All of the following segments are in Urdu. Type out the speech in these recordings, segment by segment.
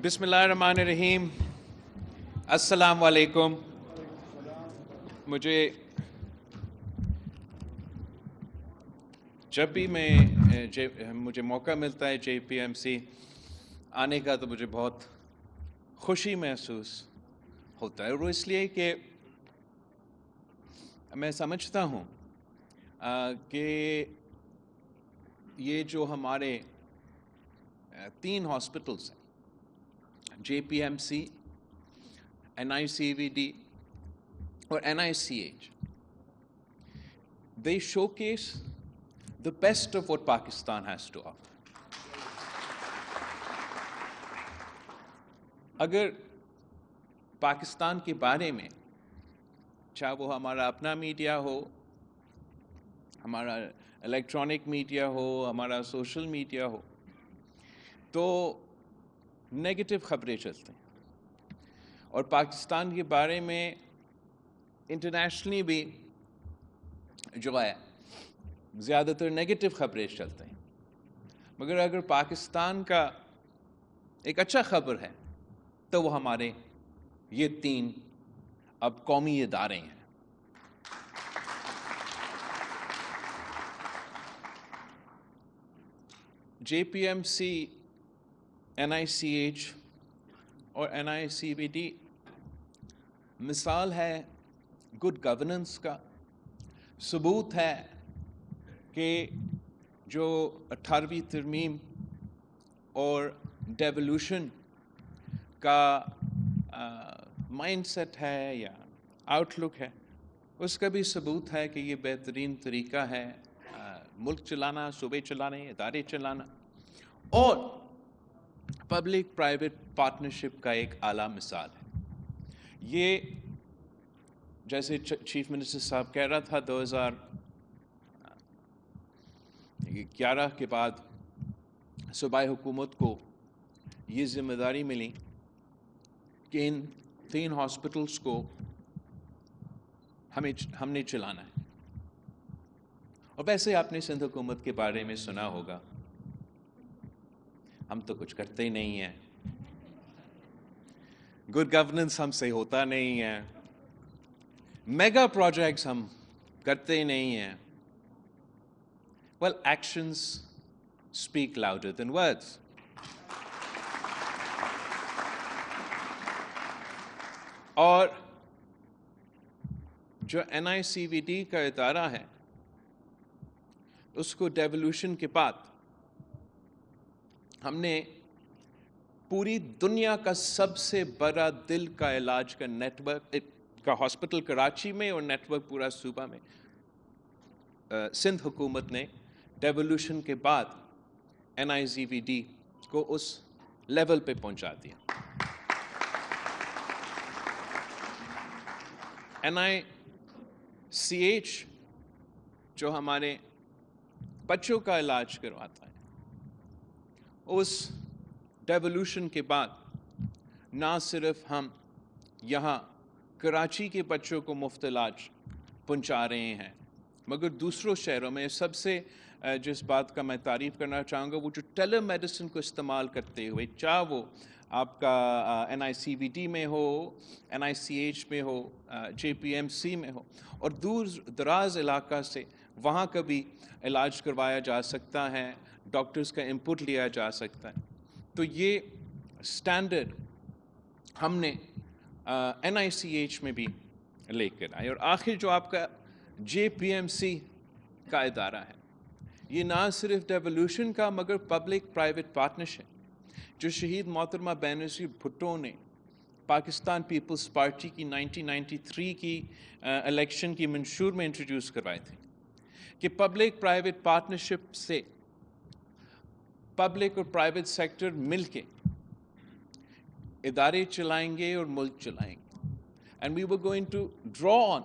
بسم اللہ الرحمن الرحیم. السلام علیکم. جب بھی مجھے موقع ملتا ہے JPMC آنے کا تو مجھے بہت خوشی محسوس ہوتا ہے، اور وہ اس لیے کہ میں سمجھتا ہوں کہ یہ جو ہمارے 3 ہاسپٹلس ہیں، JPMC، NICVD اور NICH، they showcase the best of what Pakistan has to offer. اگر پاکستان کے بارے میں، چاہے وہ ہمارا اپنا میڈیا ہو، ہمارا الیکٹرانک میڈیا ہو، ہمارا سوشل میڈیا ہو، تو نیگیٹو خبریں چلتی ہیں، اور پاکستان کے بارے میں انٹرنیشنلی بھی جو ہے زیادہ تر نیگیٹو خبریں چلتے ہیں. مگر اگر پاکستان کا ایک اچھا خبر ہے تو وہ ہمارے یہ 3 اب قومی ادارے ہیں. JPMC، NICH اور NICVD مثال ہے گڈ گورننس کا، ثبوت ہے کہ جو 18ویں ترمیم اور ڈیولوشن کا مائنڈ سیٹ ہے یا آؤٹ لک ہے، اس کا بھی ثبوت ہے کہ یہ بہترین طریقہ ہے ملک چلانا، صوبے چلانے، ادارے چلانا، اور پبلک پرائیویٹ پارٹنرشپ کا ایک اعلیٰ مثال ہے. یہ جیسے چیف منسٹر صاحب کہہ رہا تھا، 2011 کے بعد صوبائی حکومت کو یہ ذمہ داری ملی کہ ان 3 ہاسپٹلس کو ہم نے چلانا ہے. اور ویسے آپ نے سندھ حکومت کے بارے میں سنا ہوگا، ہم تو کچھ کرتے ہی نہیں ہیں، گڈ گورننس ہم سے ہوتا نہیں ہے، میگا پروجیکٹس ہم کرتے ہی نہیں ہیں. Well, actions speak louder than words. اور جو NICVD کا ادارہ ہے، اس کو ڈیولوشن کے بعد ہم نے پوری دنیا کا سب سے بڑا دل کا علاج کا نیٹ ورک کا ہاسپٹل کراچی میں، اور نیٹ ورک پورا صوبہ میں سندھ حکومت نے ڈیولوشن کے بعد NICVD کو اس لیول پہ پہنچا دیا. NICH جو ہمارے بچوں کا علاج کرواتا ہے، اس ڈیولوشن کے بعد نہ صرف ہم یہاں کراچی کے بچوں کو مفت علاج پہنچا رہے ہیں، مگر دوسروں شہروں میں سب سے جس بات کا میں تعریف کرنا چاہوں گا، وہ جو ٹیلی میڈیسن کو استعمال کرتے ہوئے، چاہے وہ آپ کا NICVD میں ہو، NICH میں ہو، JPMC میں ہو، اور دور دراز علاقہ سے وہاں کا بھی علاج کروایا جا سکتا ہے، ڈاکٹرز کا انپٹ لیا جا سکتا ہے. تو یہ سٹینڈرڈ ہم نے NICH میں بھی لے کر آئے. اور آخر جو آپ کا JPMC کا ادارہ ہے، یہ نہ صرف ڈیولوشن کا مگر پبلک پرائیویٹ پارٹنرشپ جو شہید محترمہ بینظیر بھٹو نے پاکستان پیپلز پارٹی کی 1993 کی الیکشن کی منشور میں انٹروڈیوس کروائے تھے، کہ پبلک پرائیویٹ پارٹنرشپ سے پبلک اور پرائیویٹ سیکٹر مل کے ادارے چلائیں گے اور ملک چلائیں گے. And we were going to draw on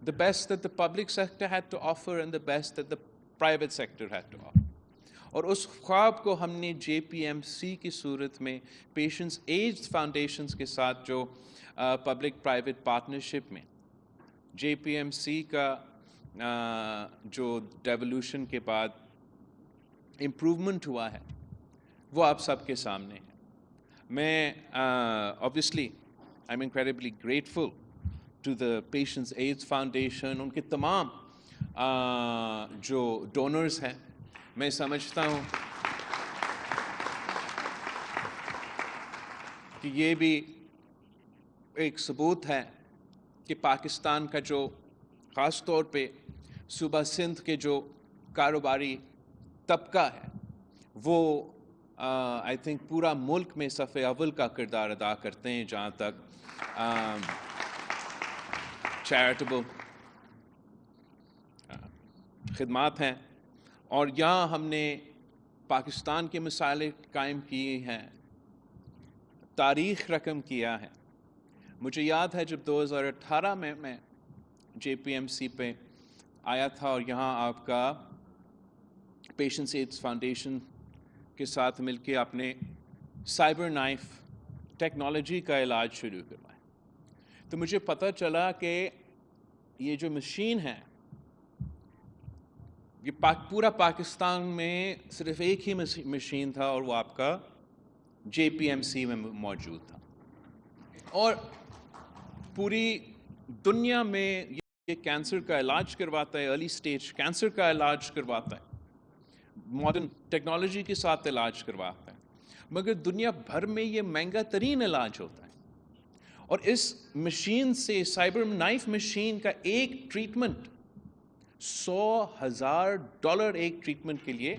the best that the public sector had to offer and the best that the private sector had to offer. اور اس خواب کو ہم نے JPMC کی صورت میں پیشنٹس ایجڈ فاؤنڈیشنز کے ساتھ جو پبلک پرائیویٹ پارٹنرشپ میں JPMC کا جو ڈیولوشن کے بعد امپروومنٹ ہوا ہے، وہ آپ سب کے سامنے ہے. میں obviously I'm incredibly grateful to the Patients AIDS Foundation, ان کے تمام جو ڈونرز ہیں. میں سمجھتا ہوں کہ یہ بھی ایک ثبوت ہے کہ پاکستان کا جو خاص طور پہ صوبہ سندھ کے جو کاروباری طبقہ ہے وہ آئی تھنک پورا ملک میں صف اول کا کردار ادا کرتے ہیں جہاں تک چیریٹیبل خدمات ہیں. اور یہاں ہم نے پاکستان کے مسائل قائم کیے ہیں, تاریخ رقم کیا ہے. مجھے یاد ہے جب 2018 میں جے پی ایم سی پہ آیا تھا اور یہاں آپ کا پیشنٹس ایڈز فاؤنڈیشن کے ساتھ مل کے آپ نے سائبر نائف ٹیکنالوجی کا علاج شروع کروایا, تو مجھے پتہ چلا کہ یہ جو مشین ہے یہ پورا پاکستان میں صرف ایک ہی مشین تھا اور وہ آپ کا جے پی ایم سی میں موجود تھا. اور پوری دنیا میں یہ کینسر کا علاج کرواتا ہے, ارلی سٹیج کینسر کا علاج کرواتا ہے, ماڈرن ٹیکنالوجی کے ساتھ علاج کرواتا ہے, مگر دنیا بھر میں یہ مہنگا ترین علاج ہوتا ہے. اور اس مشین سے, سائبر نائف مشین کا ایک ٹریٹمنٹ $100,000 ایک ٹریٹمنٹ کے لیے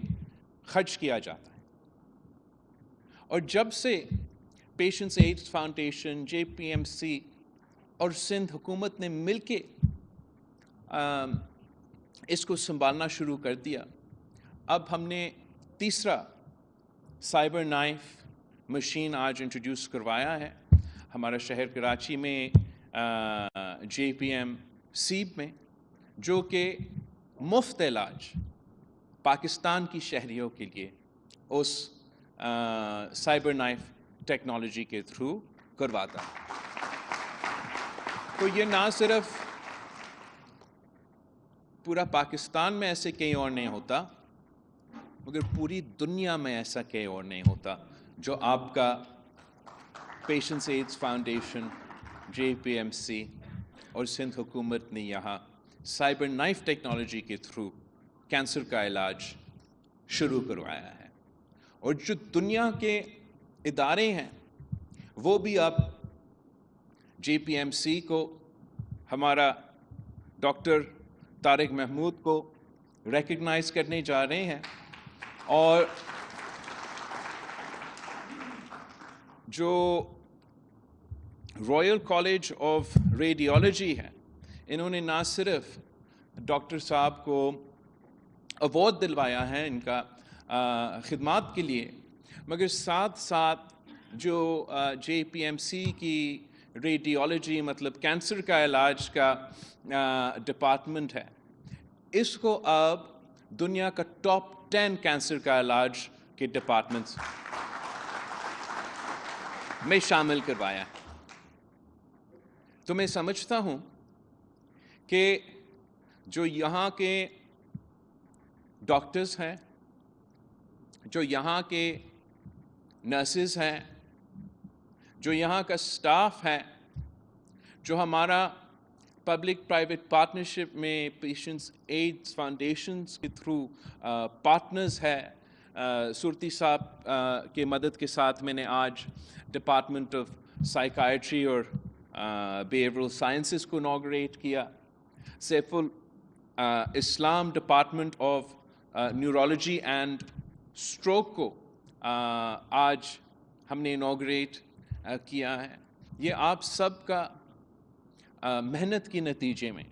خرچ کیا جاتا ہے. اور جب سے پیشنٹس ایڈز فاؤنڈیشن, جے پی ایم سی اور سندھ حکومت نے مل کے اس کو سنبھالنا شروع کر دیا, اب ہم نے تیسرا سائبر نائف مشین آج انٹروڈیوس کروایا ہے ہمارا شہر کراچی میں جے پی ایم سی میں, جو کہ مفت علاج پاکستان کی شہریوں کے لیے اس سائبر نائف ٹیکنالوجی کے تھرو کرواتا ہے. تو یہ نہ صرف پورا پاکستان میں ایسے کہیں اور نہیں ہوتا, مگر پوری دنیا میں ایسا کہیں اور نہیں ہوتا جو آپ کا پیشنٹس ایڈز فاؤنڈیشن, جے پی ایم سی اور سندھ حکومت نے یہاں سائبر نائف ٹیکنالوجی کے تھرو کینسر کا علاج شروع کروایا ہے. اور جو دنیا کے ادارے ہیں وہ بھی اب جے پی ایم سی کو, ہمارا ڈاکٹر طارق محمود کو ریکگنائز کرنے جا رہے ہیں. اور جو رائل کالج آف ریڈیولوجی ہے, انہوں نے نہ صرف ڈاکٹر صاحب کو ایوارڈ دلوایا ہے ان کا خدمات کے لیے, مگر ساتھ ساتھ جو جے پی ایم سی کی ریڈیولوجی مطلب کینسر کا علاج کا ڈپارٹمنٹ ہے, اس کو اب دنیا کا ٹاپ 10 کینسر کا علاج کے ڈپارٹمنٹس میں شامل کروایا ہے. تو میں سمجھتا ہوں کہ جو یہاں کے ڈاکٹرز ہیں, جو یہاں کے نرسز ہیں, جو یہاں کا سٹاف ہے, جو ہمارا پبلک پرائیویٹ پارٹنرشپ میں پیشنٹس ایڈز فاؤنڈیشنز کے تھرو پارٹنرز ہے, صورتی صاحب کے مدد کے ساتھ میں نے آج ڈپارٹمنٹ آف سائیکائٹری اور بیہیورل سائنسز کو انوگریٹ کیا. سیف الاسلام department of neurology and stroke کو آج ہم نے انوگریٹ کیا ہے. یہ آپ سب کا محنت کے نتیجے میں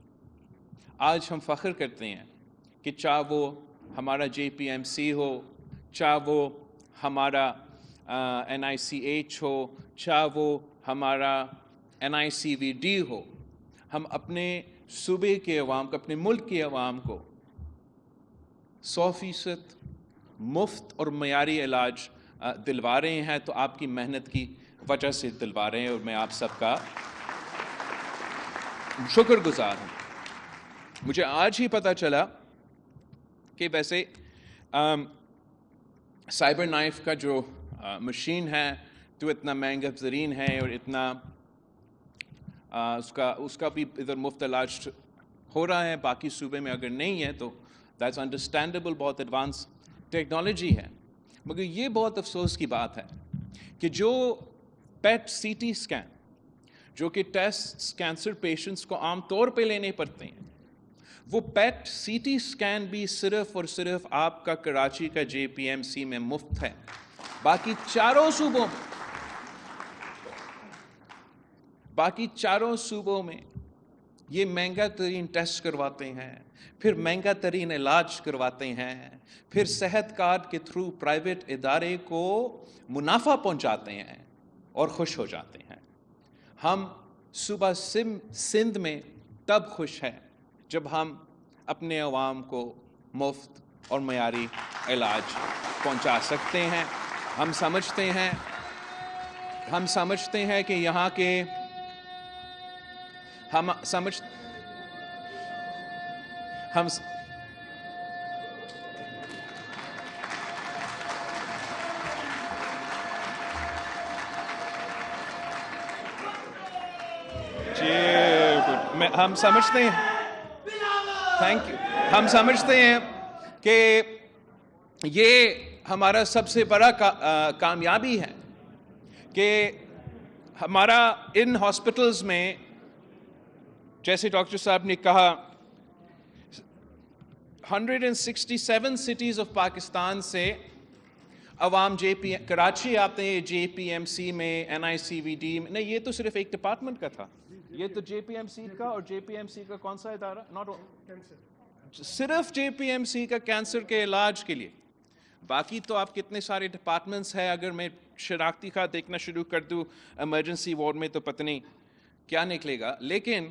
آج ہم فخر کرتے ہیں کہ چاہے وہ ہمارا جے پی ایم سی ہو, چاہے وہ ہمارا این آئی سی ایچ ہو, چاہے وہ ہمارا این آئی سی وی ڈی ہو, ہم اپنے صوبے کے عوام کو, اپنے ملک کے عوام کو 100% مفت اور معیاری علاج دلوا رہے ہیں. تو آپ کی محنت کی وجہ سے دلوا رہے ہیں اور میں آپ سب کا شکر گزار ہوں. مجھے آج ہی پتہ چلا کہ ویسے سائبر نائف کا جو مشین ہے تو اتنا مہنگا ترین ہے اور اتنا اس کا بھی ادھر مفت علاج ہو رہا ہے, باقی صوبے میں اگر نہیں ہے تو دیٹس انڈرسٹینڈیبل, بہت ایڈوانس ٹیکنالوجی ہے. مگر یہ بہت افسوس کی بات ہے کہ جو پیٹ سی ٹی اسکین, جو کہ ٹیسٹ کینسر پیشنٹس کو عام طور پہ لینے پڑتے ہیں, وہ پیٹ سی ٹی اسکین بھی صرف اور صرف آپ کا کراچی کا جے پی ایم سی میں مفت ہے. باقی چاروں صوبوں میں یہ مہنگا ترین ٹیسٹ کرواتے ہیں, پھر مہنگا ترین علاج کرواتے ہیں, پھر صحت کارڈ کے تھرو پرائیویٹ ادارے کو منافع پہنچاتے ہیں اور خوش ہو جاتے ہیں. ہم صوبہ سندھ میں تب خوش ہیں جب ہم اپنے عوام کو مفت اور معیاری علاج پہنچا سکتے ہیں. ہم سمجھتے ہیں کہ یہاں کے ہم سمجھتے ہیں تھینک یو ہم سمجھتے ہیں کہ یہ ہمارا سب سے بڑا کامیابی ہے کہ ہمارا ان ہاسپٹلز میں, جیسے ڈاکٹر صاحب نے کہا, 167 سٹیز آف پاکستان سے عوام کراچی آتے ہیں جے پی ایم سی میں, این آئی سی وی ڈی میں. نہیں, یہ تو صرف ایک ڈپارٹمنٹ کا تھا, یہ تو جے پی ایم سی کا, اور جے پی ایم سی کا کون سا ادارہ, صرف جے پی ایم سی کا کینسر کے علاج کے لیے. باقی تو آپ کتنے سارے ڈپارٹمنٹس ہیں, اگر میں شناختی خط دیکھنا شروع کر دوں ایمرجنسی وارڈ میں تو پتہ نہیں کیا نکلے گا. لیکن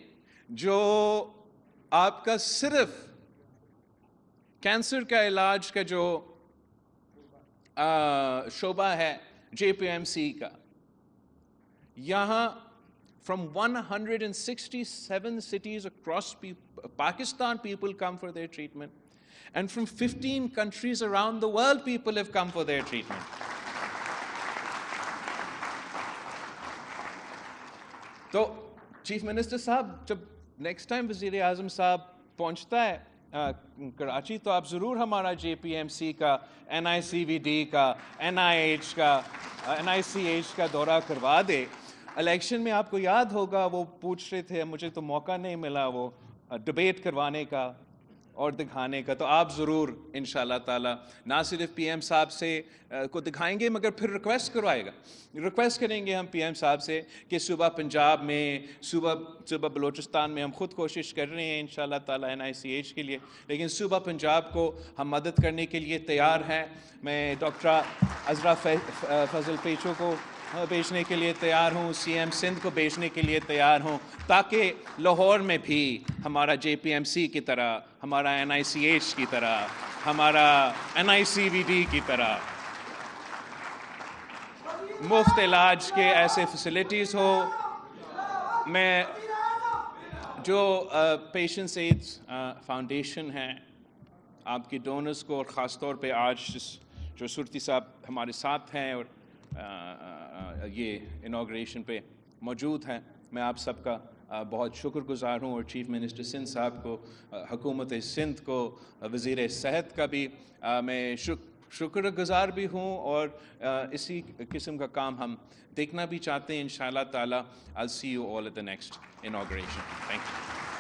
جو آپ کا صرف کینسر کا علاج کا جو شعبہ ہے جے پی ایم سی کا, یہاں from 167 cities across Pakistan people come for their treatment, and from 15 countries around the world people have come for their treatment. تو چیف منسٹر صاحب جب نیکسٹ ٹائم وزیر اعظم صاحب پہنچتا ہے کراچی تو آپ ضرور ہمارا جے پی ایم سی کا, این آئی سی وی ڈی کا, این آئی سی ایچ کا دورہ کروا دے. الیکشن میں آپ کو یاد ہوگا وہ پوچھ رہے تھے, مجھے تو موقع نہیں ملا وہ ڈبیٹ کروانے کا اور دکھانے کا, تو آپ ضرور انشاءاللہ تعالی نہ صرف پی ایم صاحب سے کو دکھائیں گے مگر پھر ریکویسٹ کریں گے ہم پی ایم صاحب سے کہ صوبہ پنجاب میں, صوبہ بلوچستان میں ہم خود کوشش کر رہے ہیں انشاءاللہ تعالی این آئی سی ایچ کے لیے, لیکن صوبہ پنجاب کو ہم مدد کرنے کے لیے تیار ہیں. میں ڈاکٹر عذرا فضل پیچو کو بھیجنے کے لیے تیار ہوں, سی ایم سندھ کو بھیجنے کے لیے تیار ہوں, تاکہ لاہور میں بھی ہمارا جے پی ایم سی کی طرح, ہمارا این آئی سی ایچ کی طرح, ہمارا این آئی سی وی ڈی کی طرح مفت علاج کے ایسے فیسلٹیز ہو. میں جو پیشنٹس ایڈز فاؤنڈیشن ہے, آپ کی ڈونرز کو, اور خاص طور پہ آج جو صورتی صاحب ہمارے ساتھ ہیں اور یہ انوگریشن پہ موجود ہیں, میں آپ سب کا بہت شکر گزار ہوں, اور چیف منسٹر سندھ صاحب کو, حکومت سندھ کو, وزیر صحت کا بھی میں شکر گزار بھی ہوں, اور اسی قسم کا کام ہم دیکھنا بھی چاہتے ہیں انشاءاللہ تعالی. I'll see you all at the next inauguration. Thank you.